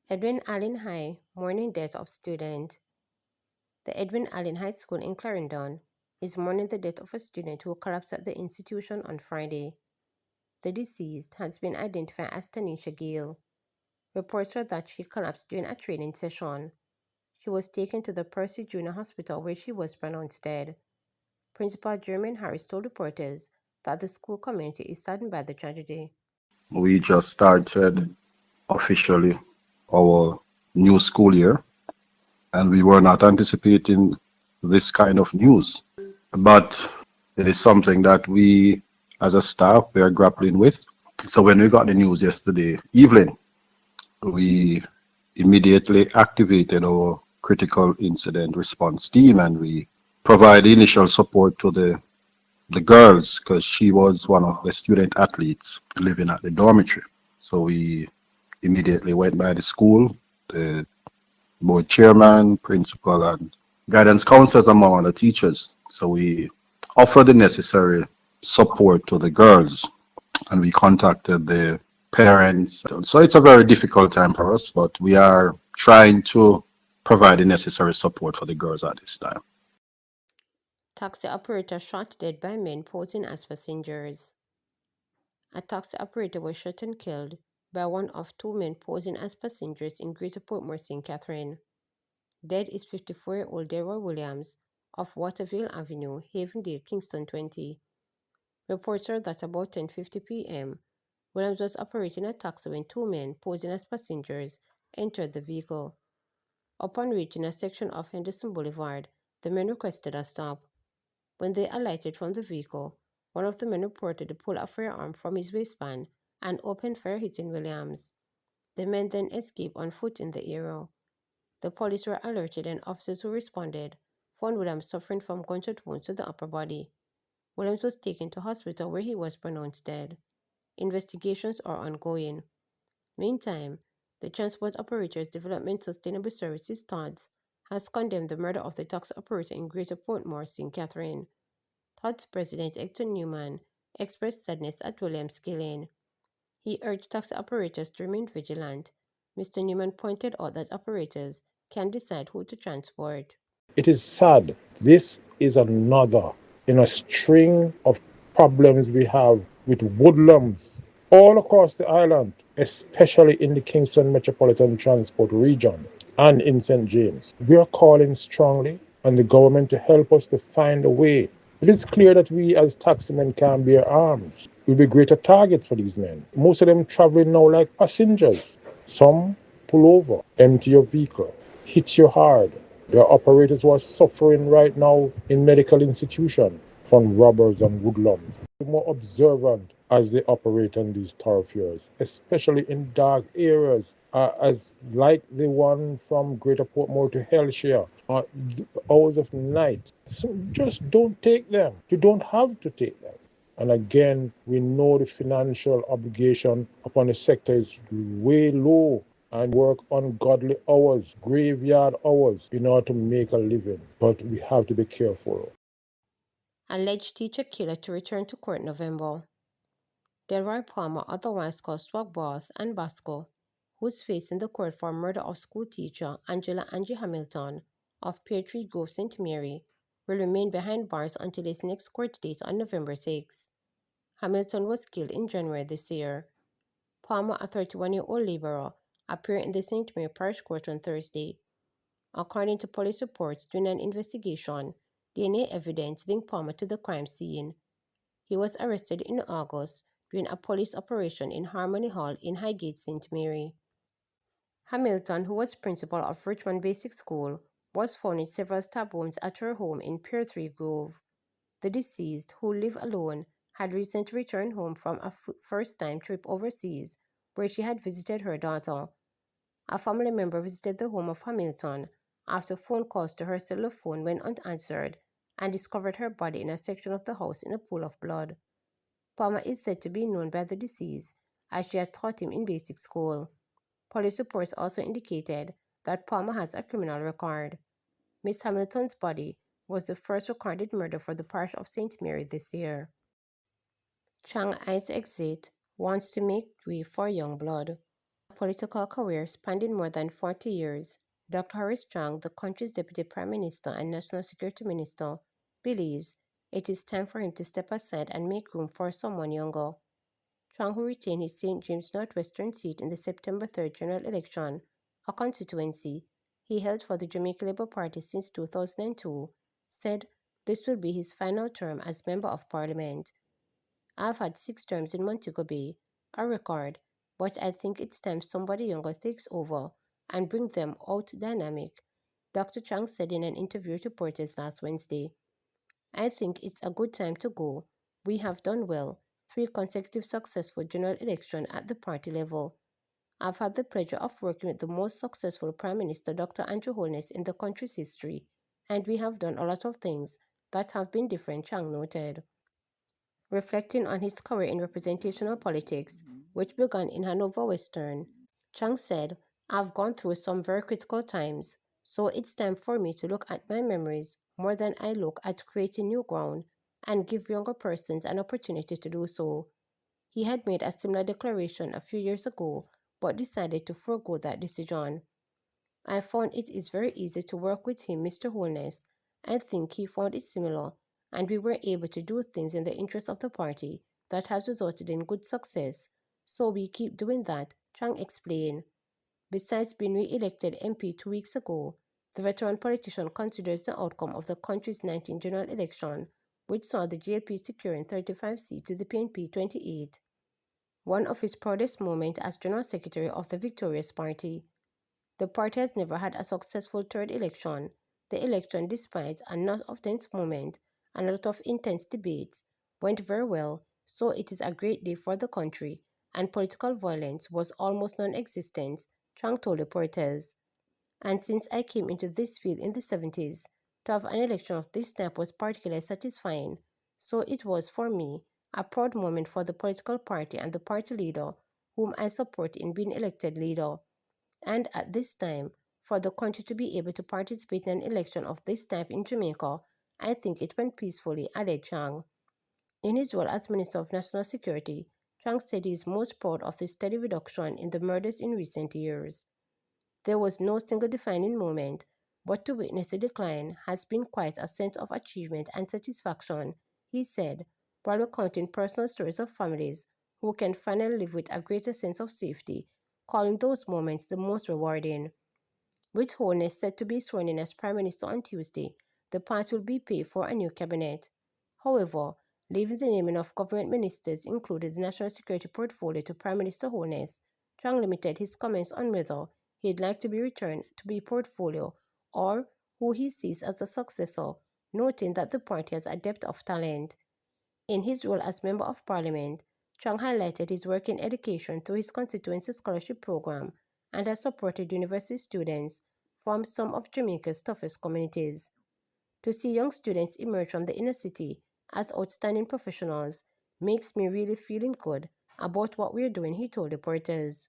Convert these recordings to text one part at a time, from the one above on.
Edwin Allen High, mourning death of student. The Edwin Allen High School in Clarendon is mourning the death of a student who collapsed at the institution on Friday. The deceased has been identified as Tanisha Gale. Reports are that she collapsed during a training session. She was taken to the Percy Junior Hospital where she was pronounced dead. Principal Jermaine Harris told reporters that the school community is saddened by the tragedy. We just started officially our new school year, and we were not anticipating this kind of news. But it is something that we, as a staff, we are grappling with. So when we got the news yesterday evening, we immediately activated our critical incident response team, and we provide initial support to the girls because she was one of the student athletes living at the dormitory. So we immediately went by the school, the board chairman, principal, and guidance counselors, among other teachers. So we offered the necessary support to the girls, and we contacted the parents. So it's a very difficult time for us, but we are trying to provide the necessary support for the girls at this time. Taxi operator shot dead by men posing as passengers. A taxi operator was shot and killed by one of two men posing as passengers in Greater Portmore, St. Catherine. Dead is 54-year-old Delroy Williams of Waterville Avenue, Havendale, Kingston 20. Reports are that about 10:50 p.m., Williams was operating a taxi when two men posing as passengers entered the vehicle. Upon reaching a section of Henderson Boulevard, the men requested a stop. When they alighted from the vehicle, one of the men reported to pull a firearm from his waistband and open fire, hitting Williams. The men then escaped on foot in the area. The police were alerted and officers who responded found Williams suffering from gunshot wounds to the upper body. Williams was taken to hospital where he was pronounced dead. Investigations are ongoing. Meantime, the Transport Operators Development Sustainable Services TODS has condemned the murder of the taxi operator in Greater Portmore, St. Catherine. TODS President Hector Newman expressed sadness at Williams' killing. He urged taxi operators to remain vigilant. Mr. Newman pointed out that operators can decide who to transport. It is sad. This is another in a string of problems we have with woodlands all across the island, especially in the Kingston Metropolitan Transport Region and in St. James. We are calling strongly on the government to help us to find a way. It is clear that we as taximen can bear arms. We'll be greater targets for these men. Most of them traveling now like passengers. Some pull over, empty your vehicle, hit you hard. There are operators who are suffering right now in medical institutions from robbers and woodlums. Be more observant as they operate on these thoroughfares, especially in dark areas, as like the one from Greater Portmore to Hellshire, hours of night. So just don't take them. You don't have to take them. And again, we know the financial obligation upon the sector is way low and work ungodly hours, graveyard hours, in order to make a living. But we have to be careful. Alleged teacher killer to return to court November. Delroy Palmer, otherwise called Swag Boss and Basco, who's facing the court for murder of school teacher Angela Angie Hamilton of Pear Tree Grove, St. Mary, will remain behind bars until his next court date on November 6. Hamilton was killed in January this year. Palmer, a 31-year-old laborer, appeared in the St. Mary Parish Court on Thursday. According to police reports, during an investigation, DNA evidence linked Palmer to the crime scene. He was arrested in August during a police operation in Harmony Hall in Highgate, St. Mary. Hamilton, who was principal of Richmond Basic School, was found in several stab wounds at her home in Pear Tree Grove. The deceased, who lived alone, had recently returned home from a first-time trip overseas where she had visited her daughter. A family member visited the home of Hamilton after phone calls to her cellular phone went unanswered and discovered her body in a section of the house in a pool of blood. Palmer is said to be known by the deceased as she had taught him in basic school. Police reports also indicated that Palmer has a criminal record. Miss Hamilton's body was the first recorded murder for the parish of St. Mary this year. Chang's eyes exit wants to make way for young blood. A political career spanning more than 40 years, Dr. Horace Chang, the country's Deputy Prime Minister and National Security Minister, believes it is time for him to step aside and make room for someone younger. Chang, who retained his St. James Northwestern seat in the September 3rd general election, a constituency he held for the Jamaica Labour Party since 2002, said this will be his final term as Member of Parliament. I've had 6 terms in Montego Bay, a record, but I think it's time somebody younger takes over and bring them out dynamic, Dr. Chang said in an interview with reporters last Wednesday. I think it's a good time to go. We have done well, 3 consecutive successful general elections at the party level. I've had the pleasure of working with the most successful Prime Minister, Dr. Andrew Holness, in the country's history, and we have done a lot of things that have been different, Chang noted. Reflecting on his career in representational politics, which began in Hanover Western, Chang said, I've gone through some very critical times, so it's time for me to look at my memories more than I look at creating new ground and give younger persons an opportunity to do so. He had made a similar declaration a few years ago, but decided to forego that decision. I found it is very easy to work with him, Mr. Holness. I think he found it similar, and we were able to do things in the interest of the party that has resulted in good success. So we keep doing that, Chang explained. Besides being re-elected MP 2 weeks ago, the veteran politician considers the outcome of the country's 19th general election, which saw the JLP securing 35 seats to the PNP 28. One of his proudest moments as General Secretary of the victorious party. The party has never had a successful third election. The election, despite a lot of tense moments and a lot of intense debates, went very well, so it is a great day for the country, and political violence was almost non-existent, Chang told reporters. And since I came into this field in the 70s, to have an election of this type was particularly satisfying, so it was, for me, a proud moment for the political party and the party leader, whom I support in being elected leader. And at this time, for the country to be able to participate in an election of this type in Jamaica, I think it went peacefully, added Chang. In his role as Minister of National Security, Chang said he is most proud of the steady reduction in the murders in recent years. There was no single defining moment, but to witness the decline has been quite a sense of achievement and satisfaction, he said, while recounting personal stories of families who can finally live with a greater sense of safety, calling those moments the most rewarding. With Holness set to be sworn in as Prime Minister on Tuesday, the party will be paid for a new cabinet. However, leaving the naming of government ministers included the national security portfolio to Prime Minister Holness, Chang limited his comments on whether he'd like to be returned to be portfolio or who he sees as a successor, noting that the party has a depth of talent. In his role as Member of Parliament, Chang highlighted his work in education through his constituency scholarship program and has supported university students from some of Jamaica's toughest communities. To see young students emerge from the inner city as outstanding professionals makes me really feeling good about what we're doing, he told reporters.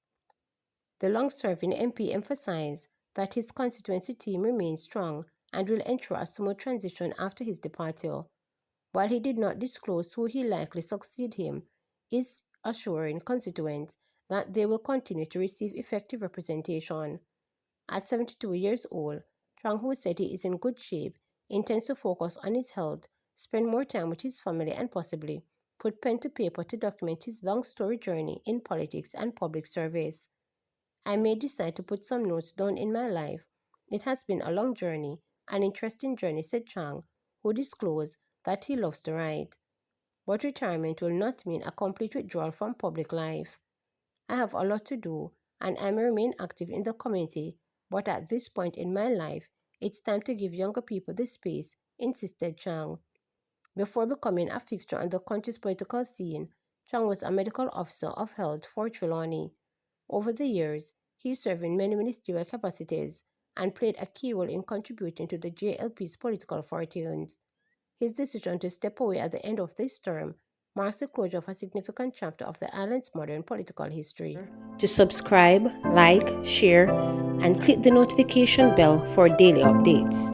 The long-serving MP emphasized that his constituency team remains strong and will ensure a smooth transition after his departure. While he did not disclose who he likely succeed him, is assuring constituents that they will continue to receive effective representation. At 72 years old, Chang, who said he is in good shape, intends to focus on his health, spend more time with his family, and possibly put pen to paper to document his long storied journey in politics and public service. I may decide to put some notes down in my life. It has been a long journey, an interesting journey, said Chang, who disclosed that he loves to write. But retirement will not mean a complete withdrawal from public life. I have a lot to do, and I may remain active in the community, but at this point in my life, it's time to give younger people the space, insisted Chang. Before becoming a fixture on the country's political scene, Chang was a medical officer of health for Trelawney. Over the years, he served in many ministerial capacities and played a key role in contributing to the JLP's political fortunes. His decision to step away at the end of this term marks the closure of a significant chapter of the island's modern political history. To subscribe, like, share, and click the notification bell for daily updates.